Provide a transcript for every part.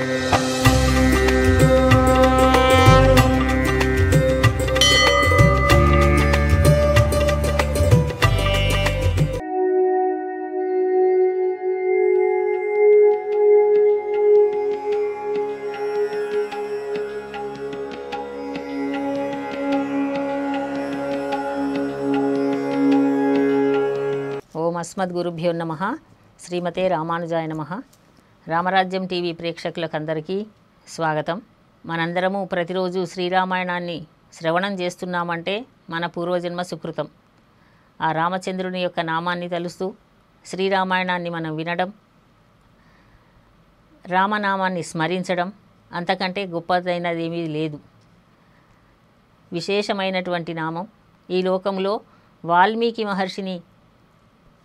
ఓం అస్మద్గురుభ్యో నమః. శ్రీమతే రామానుజాయ నమః. రామరాజ్యం టీవీ ప్రేక్షకులకందరికీ స్వాగతం. మనందరము ప్రతిరోజు శ్రీరామాయణాన్ని శ్రవణం చేస్తున్నామంటే మన పూర్వజన్మ సుకృతం. ఆ రామచంద్రుని యొక్క నామాన్ని తలుస్తూ శ్రీరామాయణాన్ని మనం వినడం, రామనామాన్ని స్మరించడం అంతకంటే గొప్పదైనదేమీ లేదు. విశేషమైనటువంటి నామం. ఈ లోకంలో వాల్మీకి మహర్షిని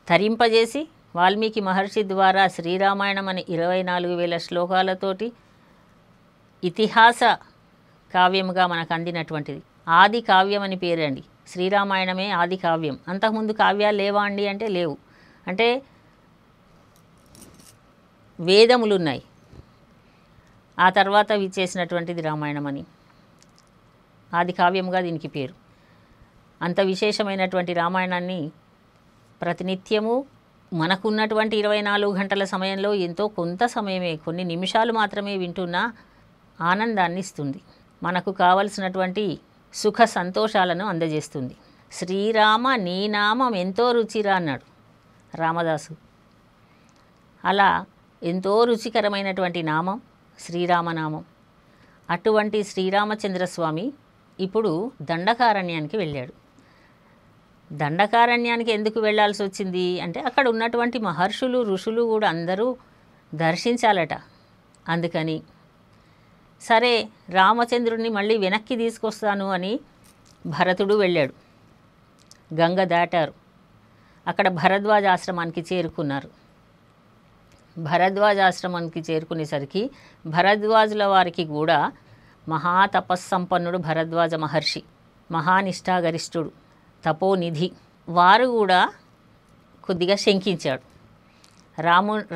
తరింపజేసి వాల్మీకి మహర్షి ద్వారా శ్రీరామాయణం అనే 24,000 శ్లోకాలతోటి ఇతిహాస కావ్యముగా మనకు అందినటువంటిది. ఆది కావ్యం అని పేరండి. శ్రీరామాయణమే ఆది కావ్యం. అంతకుముందు కావ్యాలు లేవా అండి అంటే లేవు. అంటే వేదములు ఉన్నాయి. ఆ తర్వాత విచ్చేసినటువంటిది రామాయణం అని ఆది కావ్యముగా దీనికి పేరు. అంత విశేషమైనటువంటి రామాయణాన్ని ప్రతినిత్యము మనకున్నటువంటి 24 గంటల సమయంలో ఎంతో కొంత సమయమే, కొన్ని నిమిషాలు మాత్రమే వింటున్నా ఆనందాన్ని ఇస్తుంది. మనకు కావలసినటువంటి సుఖ సంతోషాలను అందజేస్తుంది. శ్రీరామ నీ నామం ఎంతో రుచిరా అన్నాడు రామదాసు. అలా ఎంతో రుచికరమైనటువంటి నామం శ్రీరామనామం. అటువంటి శ్రీరామచంద్రస్వామి ఇప్పుడు దండకారణ్యానికి వెళ్ళాడు. దండకారణ్యానికి ఎందుకు వెళ్ళాల్సి వచ్చింది అంటే అక్కడ ఉన్నటువంటి మహర్షులు ఋషులు కూడా అందరూ దర్శించాలట. అందుకని సరే రామచంద్రుడిని మళ్ళీ వెనక్కి తీసుకొస్తాను అని భరతుడు వెళ్ళాడు. గంగ దాటారు. అక్కడ భరద్వాజ ఆశ్రమానికి చేరుకున్నారు. భరద్వాజ ఆశ్రమానికి చేరుకునేసరికి భరద్వాజుల వారికి కూడా మహాతపస్సంపన్నుడు భరద్వాజ మహర్షి, మహానిష్ఠాగరిష్ఠుడు, తపోనిధి. వారు కూడా కొద్దిగా శంకించాడు.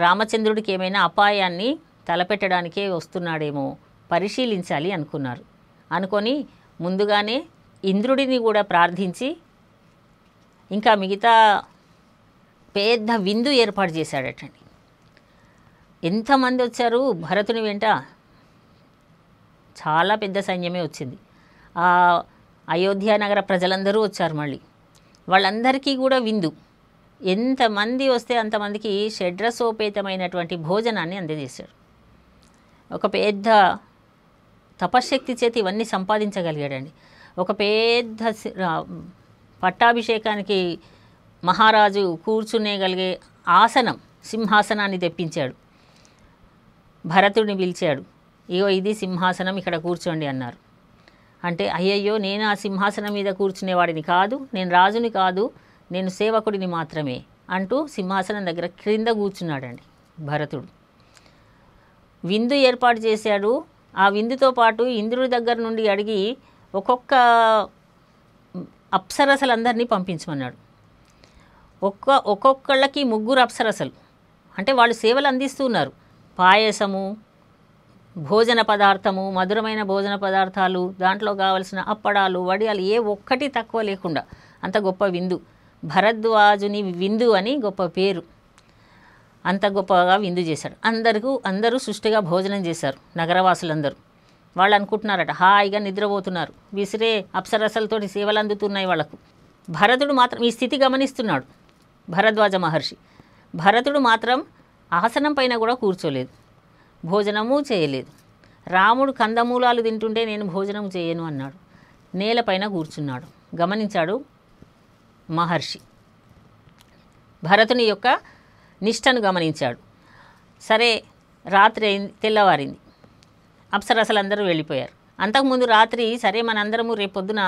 రామచంద్రుడికి ఏమైనా అపాయాన్ని తలపెట్టడానికే వస్తున్నాడేమో పరిశీలించాలి అనుకున్నారు. అనుకొని ముందుగానే ఇంద్రుడిని కూడా ప్రార్థించి ఇంకా మిగతా పెద్ద విందు ఏర్పాటు చేశాడటండి. ఎంతమంది వచ్చారు భరతుని వెంట? చాలా పెద్ద సైన్యమే వచ్చింది. ఆ అయోధ్య నగర ప్రజలందరూ వచ్చారు. మళ్ళీ వాళ్ళందరికీ కూడా విందు. ఎంతమంది వస్తే అంతమందికి షడ్రసోపేతమైనటువంటి భోజనాన్ని అందజేశాడు. ఒక పెద్ద తపశ్శక్తి చేతి ఇవన్నీ సంపాదించగలిగాడండి. ఒక పెద్ద పట్టాభిషేకానికి మహారాజు కూర్చునేగలిగే ఆసనం, సింహాసనాన్ని తెప్పించాడు. భరతుడిని పిలిచాడు. ఇగో ఇది సింహాసనం, ఇక్కడ కూర్చోండి అన్నారు. అంటే అయ్యయ్యో నేను ఆ సింహాసనం మీద కూర్చునేవాడిని కాదు, నేను రాజుని కాదు, నేను సేవకుడిని మాత్రమే అంటూ సింహాసనం దగ్గర క్రింద కూర్చున్నాడండి భరతుడు. విందు ఏర్పాటు చేశాడు. ఆ విందుతో పాటు ఇంద్రుడి దగ్గర నుండి అడిగి అప్సరసలందరినీ పంపించమన్నాడు. ఒక్కొక్కళ్ళకి 3 అప్సరసలు. అంటే వాళ్ళు సేవలు అందిస్తున్నారు. పాయసము, భోజన పదార్థము, మధురమైన భోజన పదార్థాలు, దాంట్లో కావలసిన అప్పడాలు, వడియాలు ఏ ఒక్కటి తక్కువ లేకుండా అంత గొప్ప విందు. భరద్వాజుని విందు అని గొప్ప పేరు. అంత గొప్పగా విందు చేశాడు. అందరూ సుష్టిగా భోజనం చేశారు. నగరవాసులందరూ వాళ్ళు అనుకుంటున్నారట హాయిగా నిద్రపోతున్నారు, విసిరే అప్సరసలతోటి సేవలు అందుతున్నాయి వాళ్ళకు. భరతుడు మాత్రం ఈ స్థితి గమనిస్తున్నాడు. భరద్వాజ మహర్షి భరతుడు మాత్రం ఆసనం పైన కూడా కూర్చోలేదు, భోజనము చేయలేదు. రాముడు కందమూలాలు తింటుంటే నేను భోజనం చేయను అన్నాడు. నేలపైన కూర్చున్నాడు. గమనించాడు మహర్షి. భరతుని యొక్క నిష్టను గమనించాడు. సరే రాత్రి తెల్లవారింది. అప్సరసలందరూ వెళ్ళిపోయారు. అంతకుముందు రాత్రి సరే మనందరము రేపొద్దున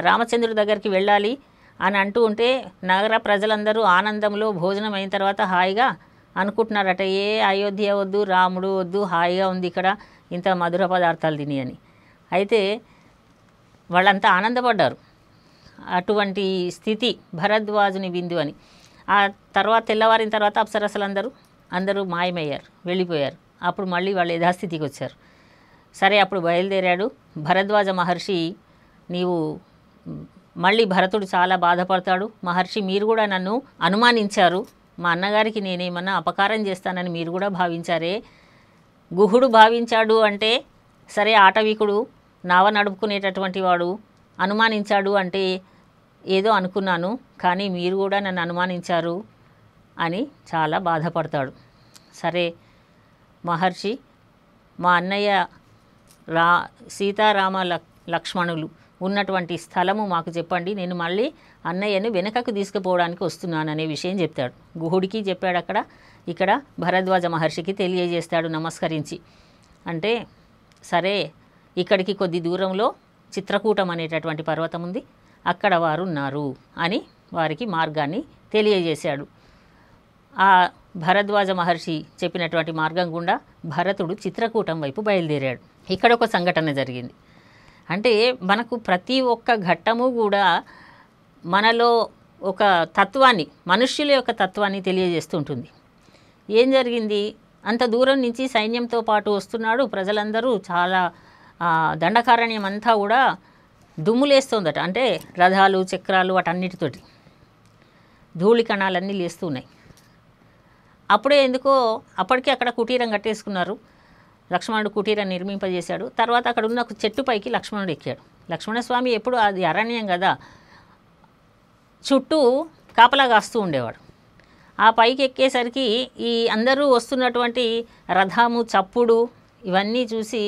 రామచంద్రుడి దగ్గరికి వెళ్ళాలి అని అంటూ ఉంటే నగర ప్రజలందరూ ఆనందంలో భోజనం అయిన తర్వాత హాయిగా అనుకుంటున్నారట, ఏ అయోధ్య వద్దు, రాముడు వద్దు, హాయిగా ఉంది ఇక్కడ ఇంత మధుర పదార్థాలు తిని అని. అయితే వాళ్ళంతా ఆనందపడ్డారు. అటువంటి స్థితి భరద్వాజుని విందు అని. ఆ తర్వాత తెల్లవారిన తర్వాత అప్సరసలందరూ మాయమయ్యారు, వెళ్ళిపోయారు. అప్పుడు మళ్ళీ వాళ్ళు యథాస్థితికి వచ్చారు. సరే అప్పుడు బయలుదేరాడు. భరద్వాజ మహర్షి నీవు మళ్ళీ భరతుడు చాలా బాధపడతాడు. మహర్షి మీరు కూడా నన్ను అనుమానించారు, మా అన్నగారికి నేనేమన్నా అపకారం చేస్తానని మీరు కూడా భావించారే. గుహుడు భావించాడు అంటే సరే, ఆటవికుడు నావ నడుపుకునేటటువంటి వాడు అనుమానించాడు అంటే ఏదో అనుకున్నాను, కానీ మీరు కూడా నన్ను అనుమానించారు అని చాలా బాధపడతాడు. సరే మహర్షి, మా అన్నయ్య సీతారామ లక్ష్మణులు ఉన్నటువంటి స్థలము మాకు చెప్పండి, నేను మళ్ళీ అన్నయ్యను వెనకకు తీసుకుపోవడానికి వస్తున్నాను అనే విషయం చెప్తాడు. గుహుడికి చెప్పాడు అక్కడ. ఇక్కడ భరద్వాజ మహర్షికి తెలియజేస్తాడు నమస్కరించి. అంటే సరే, ఇక్కడికి కొద్ది దూరంలో చిత్రకూటం అనేటటువంటి పర్వతం ఉంది, అక్కడ వారు ఉన్నారు అని వారికి మార్గాన్ని తెలియజేశాడు. ఆ భరద్వాజ మహర్షి చెప్పినటువంటి మార్గం గుండా భరతుడు చిత్రకూటం వైపు బయలుదేరాడు. ఇక్కడ ఒక సంఘటన జరిగింది. అంటే మనకు ప్రతి ఒక్క ఘట్టము కూడా మనలో ఒక తత్వాన్ని, మనుష్యుల యొక్క తత్వాన్ని తెలియజేస్తుంటుంది. ఏం జరిగింది? అంత దూరం నుంచి సైన్యంతో పాటు వస్తున్నాడు. ప్రజలందరూ చాలా దండకారణ్యం అంతా కూడా దుమ్ములేస్తోందట. అంటే రథాలు, చక్రాలు వాటన్నిటితోటి ధూళి కణాలన్నీ లేస్తున్నాయి. అప్పుడే ఎందుకో అప్పటికే అక్కడ కుటీరం కట్టేసుకున్నారు. లక్ష్మణుడు కుటీరం నిర్మింపజేశాడు. తర్వాత అక్కడ ఉన్న ఒక చెట్టు పైకి లక్ష్మణుడు ఎక్కాడు. లక్ష్మణస్వామి ఎప్పుడు అది అరణ్యం కదా, చుట్టూ కాపలా కాస్తూ ఉండేవాడు. ఆ పైకి ఎక్కేసరికి ఈ అందరూ వస్తున్నటువంటి రథము, చప్పుడు ఇవన్నీ చూసి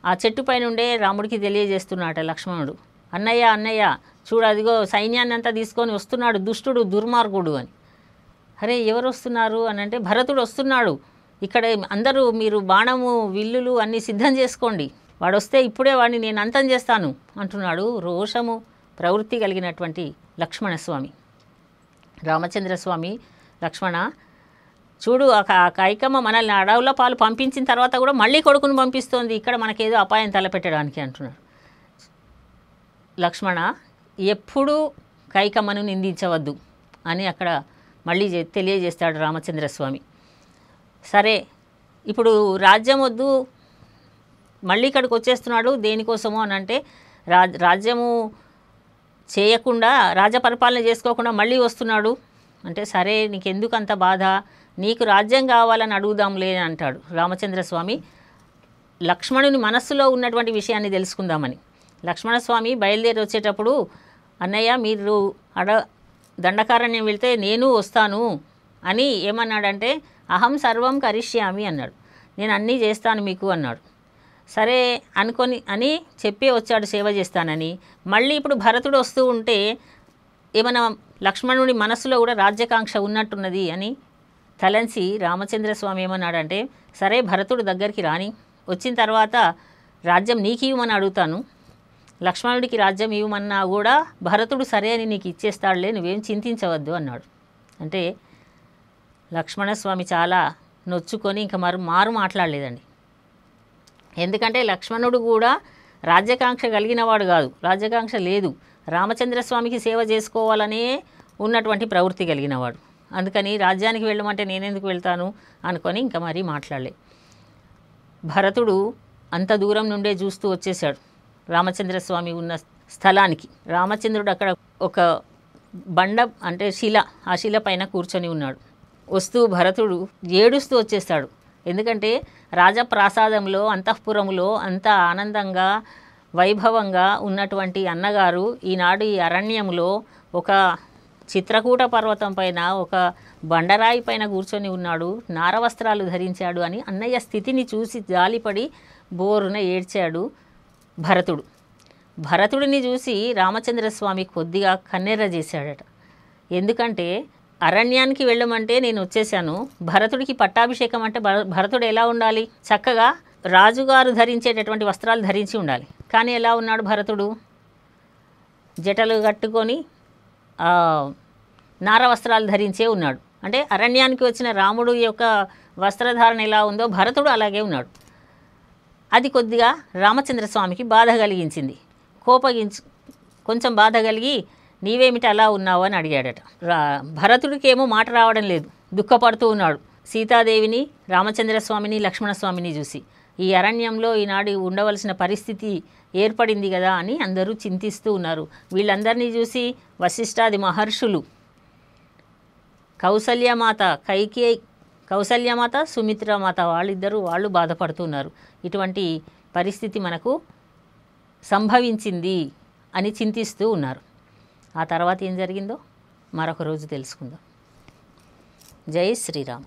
ఆ చెట్టు పైన ఉండే రాముడికి తెలియజేస్తున్నాడు లక్ష్మణుడు. అన్నయ్య అన్నయ్య చూడు, అదిగో సైన్యాన్ని అంతా తీసుకొని వస్తున్నాడు దుష్టుడు, దుర్మార్గుడు అని. అరే ఎవరు వస్తున్నారు అని అంటే, భరతుడు వస్తున్నాడు, ఇక్కడ అందరూ మీరు బాణము, విల్లులు అన్నీ సిద్ధం చేసుకోండి, వాడు వస్తే ఇప్పుడే వాడిని నేను అంతం చేస్తాను అంటున్నాడు రోషము ప్రవృత్తి కలిగినటువంటి లక్ష్మణస్వామి. రామచంద్రస్వామి, లక్ష్మణ చూడు, ఆ కైకమ్మ మనల్ని అడవుల పాలు పంపించిన తర్వాత కూడా మళ్ళీ కొడుకును పంపిస్తోంది, ఇక్కడ మనకేదో అపాయం తలపెట్టడానికి అంటున్నాడు. లక్ష్మణ, ఎప్పుడూ కైకమ్మను నిందించవద్దు అని అక్కడ మళ్ళీ తెలియజేస్తాడు రామచంద్రస్వామి. సరే, ఇప్పుడు రాజ్యం వద్దు, మళ్ళీ ఇక్కడికి వచ్చేస్తున్నాడు దేనికోసము అని అంటే, రాజ్యము చేయకుండా, రాజ్యపరిపాలన చేసుకోకుండా మళ్ళీ వస్తున్నాడు అంటే, సరే నీకెందుకు అంత బాధ, నీకు రాజ్యం కావాలని అడుగుదాంలే అని అంటాడు రామచంద్రస్వామి. లక్ష్మణుని మనస్సులో ఉన్నటువంటి విషయాన్ని తెలుసుకుందామని. లక్ష్మణస్వామి బయలుదేరి వచ్చేటప్పుడు, అన్నయ్య మీరు దండకారణ్యం వెళ్తే నేను వస్తాను అని ఏమన్నాడంటే, అహం సర్వం కరిష్యామి అన్నాడు, నేను అన్నీ చేస్తాను మీకు అన్నాడు. సరే అని చెప్పి వచ్చాడు సేవ చేస్తానని. మళ్ళీ ఇప్పుడు భరతుడు వస్తూ ఉంటే ఏమైనా లక్ష్మణుడి మనసులో కూడా రాజ్యకాంక్ష ఉన్నట్టున్నది అని తలంచి రామచంద్రస్వామి ఏమన్నాడంటే, సరే భరతుడు దగ్గరికి రాని, వచ్చిన తర్వాత రాజ్యం నీకు ఇవ్వమని అడుగుతాను, లక్ష్మణుడికి రాజ్యం ఇవ్వమన్నా కూడా భరతుడు సరే అని నీకు ఇచ్చేస్తాడులే, నువ్వేం చింతించవద్దు అన్నాడు. అంటే లక్ష్మణస్వామి చాలా నొచ్చుకొని ఇంకా మారు మాట్లాడలేదండి. ఎందుకంటే లక్ష్మణుడు కూడా రాజ్యకాంక్ష కలిగినవాడు కాదు, రాజ్యకాంక్ష లేదు, రామచంద్రస్వామికి సేవ చేసుకోవాలనే ఉన్నటువంటి ప్రవృత్తి కలిగినవాడు. అందుకని రాజ్యానికి వెళ్ళమంటే నేనెందుకు వెళ్తాను అనుకొని ఇంకా మరీ మాట్లాడలే. భరతుడు అంత దూరం నుండే చూస్తూ వచ్చేసాడు రామచంద్రస్వామి ఉన్న స్థలానికి. రామచంద్రుడు అక్కడ ఒక బండ అంటే శిల, ఆ శిల పైన కూర్చొని ఉన్నాడు. వస్తూ భరతుడు ఏడుస్తూ వచ్చేస్తాడు. ఎందుకంటే రాజప్రాసాదంలో, అంతఃపురంలో అంత ఆనందంగా వైభవంగా ఉన్నటువంటి అన్నగారు ఈనాడు ఈ అరణ్యంలో ఒక చిత్రకూట పర్వతం పైన, ఒక బండరాయి పైన కూర్చొని ఉన్నాడు, నారవస్త్రాలు ధరించాడు అని అన్నయ్య స్థితిని చూసి జాలిపడి బోరున ఏడ్చాడు భరతుడు. భరతుడిని చూసి రామచంద్రస్వామి కొద్దిగా కన్నెర్ర చేశాడట. ఎందుకంటే అరణ్యానికి వెళ్ళమంటే నేను వచ్చేసాను, భరతుడికి పట్టాభిషేకం అంటే భరతుడు ఎలా ఉండాలి, చక్కగా రాజుగారు ధరించేటటువంటి వస్త్రాలు ధరించి ఉండాలి. కానీ ఎలా ఉన్నాడు భరతుడు, జటలు కట్టుకొని నార వస్త్రాలు ధరించే ఉన్నాడు. అంటే అరణ్యానికి వచ్చిన రాముడు యొక్క వస్త్రధారణ ఎలా ఉందో భరతుడు అలాగే ఉన్నాడు. అది కొద్దిగా రామచంద్రస్వామికి బాధ కలిగించింది. కొంచెం బాధ కలిగి నీవేమిటి అలా ఉన్నావు అని అడిగాడట. భరతుడికి ఏమో మాట రావడం లేదు, దుఃఖపడుతూ ఉన్నాడు. సీతాదేవిని, రామచంద్రస్వామిని, లక్ష్మణస్వామిని చూసి ఈ అరణ్యంలో ఈనాడు ఉండవలసిన పరిస్థితి ఏర్పడింది కదా అని అందరూ చింతిస్తూ ఉన్నారు. వీళ్ళందరినీ చూసి వశిష్ఠాది మహర్షులు, కౌసల్యమాత, సుమిత్రమాత వాళ్ళు బాధపడుతున్నారు. ఇటువంటి పరిస్థితి మనకు సంభవించింది అని చింతిస్తూ ఉన్నారు. ఆ తర్వాత ఏం జరిగిందో మరొక రోజు తెలుసుకుందాం. జై శ్రీరామ్.